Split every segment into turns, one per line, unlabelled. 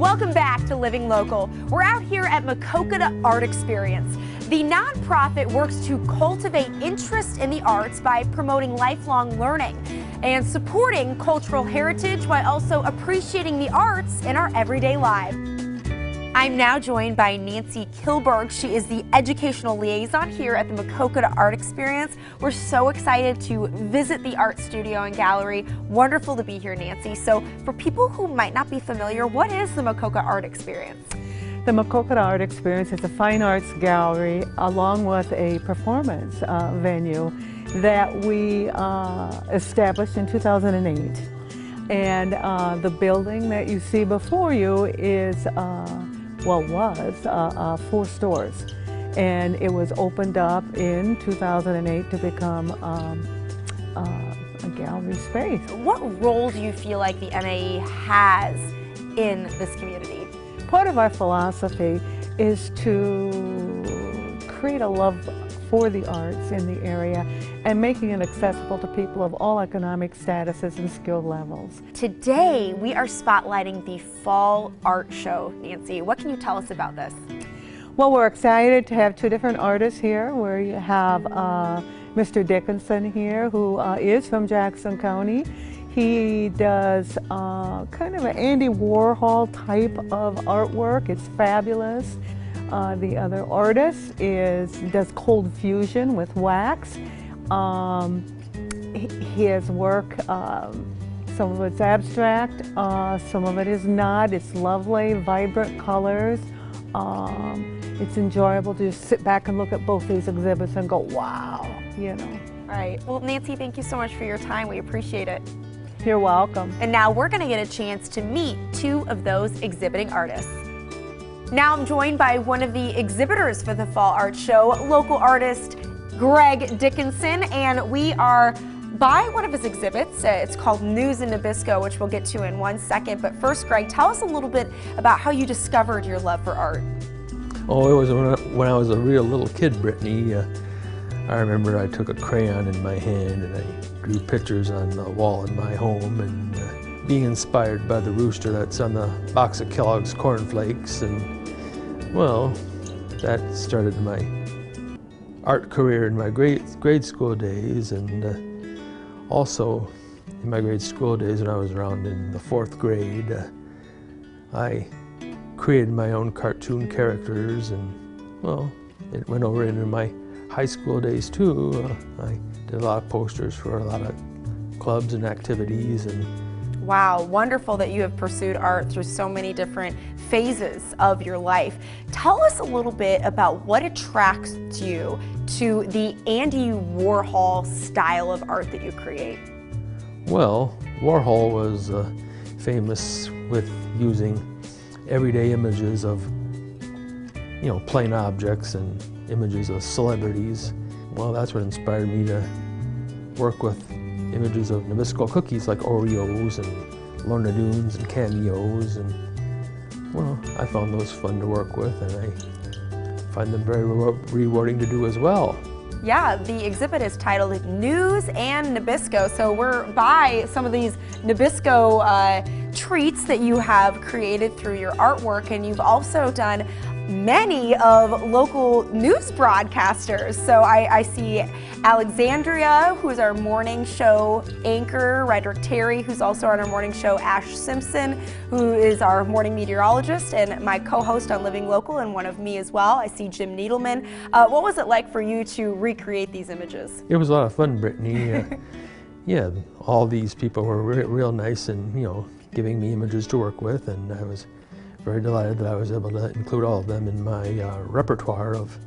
Welcome back to Living Local. We're out here at Maquoketa Art Experience. The nonprofit works to cultivate interest in the arts by promoting lifelong learning and supporting cultural heritage while also appreciating the arts in our everyday lives. I'm now joined by Nancy Kilberg. She is the educational liaison here at the Maquoketa Art Experience. We're so excited to visit the art studio and gallery. Wonderful to be here, Nancy. So for people who might not be familiar, what is the Maquoketa Art Experience?
The Maquoketa Art Experience is a fine arts gallery along with a performance venue that we established in 2008. And the building that you see before you is was 4 stores, and it was opened up in 2008 to become a gallery space.
What role do you feel like the MAE has in this community?
Part of our philosophy is to create a love for the arts in the area and making it accessible to people of all economic statuses and skill levels.
Today we are spotlighting the Fall Art Show. Nancy, what can you tell us about this?
Well, we're excited to have 2 different artists here, where you have Mr. Dickinson here, who is from Jackson County. He does kind of an Andy Warhol type of artwork. It's fabulous. The other artist does cold fusion with wax. His work, some of it's abstract, some of it is not. It's lovely, vibrant colors. It's enjoyable to just sit back and look at both these exhibits and go, wow, you know.
Right. Well, Nancy, thank you so much for your time. We appreciate it.
You're welcome.
And now we're going to get a chance to meet 2 of those exhibiting artists. Now I'm joined by one of the exhibitors for the Fall Art Show, local artist Greg Dickinson, and we are by one of his exhibits. It's called News in Nabisco, which we'll get to in one second. But first, Greg, tell us a little bit about how you discovered your love for art.
Oh, it was when I was a real little kid, Brittany. I remember I took a crayon in my hand and I drew pictures on the wall in my home, and being inspired by the rooster that's on the box of Kellogg's Corn Flakes, and well, that started my art career in my grade school days, and also in my grade school days when I was around in the 4th grade, I created my own cartoon characters, and well, it went over into my high school days too. I did a lot of posters for a lot of clubs and activities. And
wow, wonderful that you have pursued art through so many different phases of your life. Tell us a little bit about what attracts you to the Andy Warhol style of art that you create.
Well, Warhol was famous with using everyday images of, you know, plain objects and images of celebrities. Well, that's what inspired me to work with images of Nabisco cookies like Oreos and Lorna Doones and cameos, and well, I found those fun to work with, and I find them very rewarding to do as well.
Yeah, the exhibit is titled News and Nabisco, so we're by some of these Nabisco treats that you have created through your artwork, and you've also done many of local news broadcasters. So I see Alexandria, who is our morning show anchor, Roderick Terry, who's also on our morning show, Ash Simpson, who is our morning meteorologist and my co-host on Living Local, and one of me as well. I see Jim Needleman. What was it like for you to recreate these images?
It was a lot of fun, Brittany. Yeah, all these people were real nice and, you know, giving me images to work with, and I was very delighted that I was able to include all of them in my repertoire of,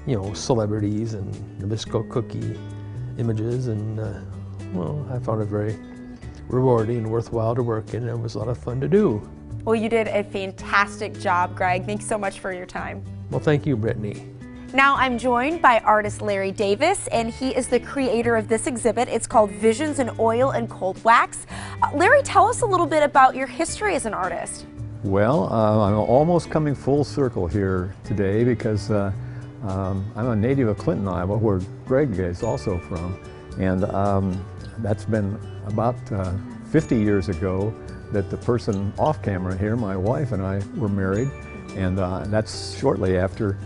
you know, celebrities and Nabisco cookie images, and well, I found it very rewarding and worthwhile to work in. It was a lot of fun to do.
Well, you did a fantastic job, Greg. Thanks so much for your time.
Well, thank you, Brittany.
Now I'm joined by artist Larry Davis, and he is the creator of this exhibit. It's called Visions in Oil and Cold Wax. Larry, tell us a little bit about your history as an artist.
Well, I'm almost coming full circle here today because I'm a native of Clinton, Iowa, where Greg is also from. And that's been about 50 years ago that the person off camera here, my wife and I, were married, and that's shortly after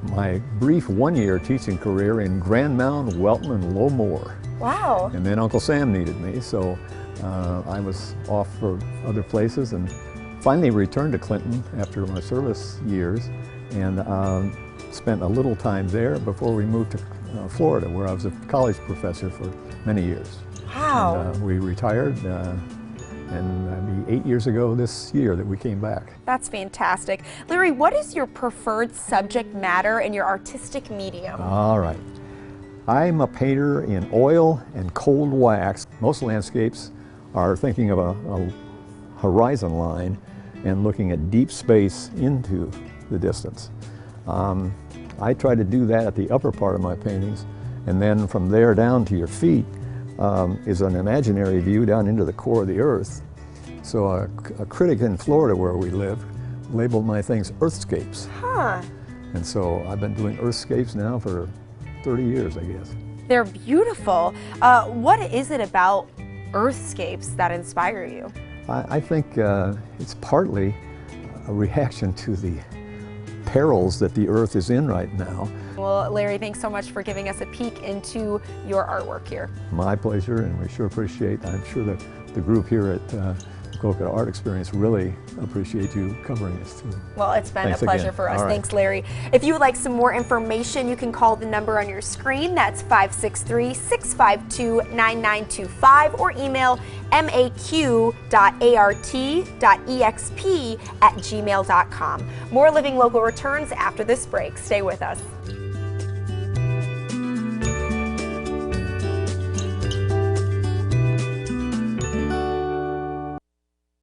my brief one-year teaching career in Grand Mound, Welton, and Low Moor.
Wow.
And then Uncle Sam needed me, so I was off for other places and finally returned to Clinton after my service years and spent a little time there before we moved to Florida, where I was a college professor for many years.
Wow.
And, we retired, and it'll be 8 years ago this year that we came back.
That's fantastic. Larry, what is your preferred subject matter and your artistic medium?
All right. I'm a painter in oil and cold wax. Most landscapes are thinking of a horizon line and looking at deep space into the distance. I try to do that at the upper part of my paintings, and then from there down to your feet is an imaginary view down into the core of the earth. So a critic in Florida where we live labeled my things earthscapes.
Huh.
And so I've been doing earthscapes now for 30 years, I guess.
They're beautiful. What is it about earthscapes that inspire you?
I think it's partly a reaction to the perils that the earth is in right now.
Well, Larry, thanks so much for giving us a peek into your artwork here.
My pleasure, and we sure appreciate, I'm sure that the group here at Maquoketa Art Experience really appreciate you covering this too.
Well, it's been
Thanks
a pleasure
again.
for us.
All right.
Thanks, Larry. If you would like some more information, you can call the number on your screen. That's 563-652-9925, or email maq.art.exp@gmail.com. More Living Local returns after this break. Stay with us.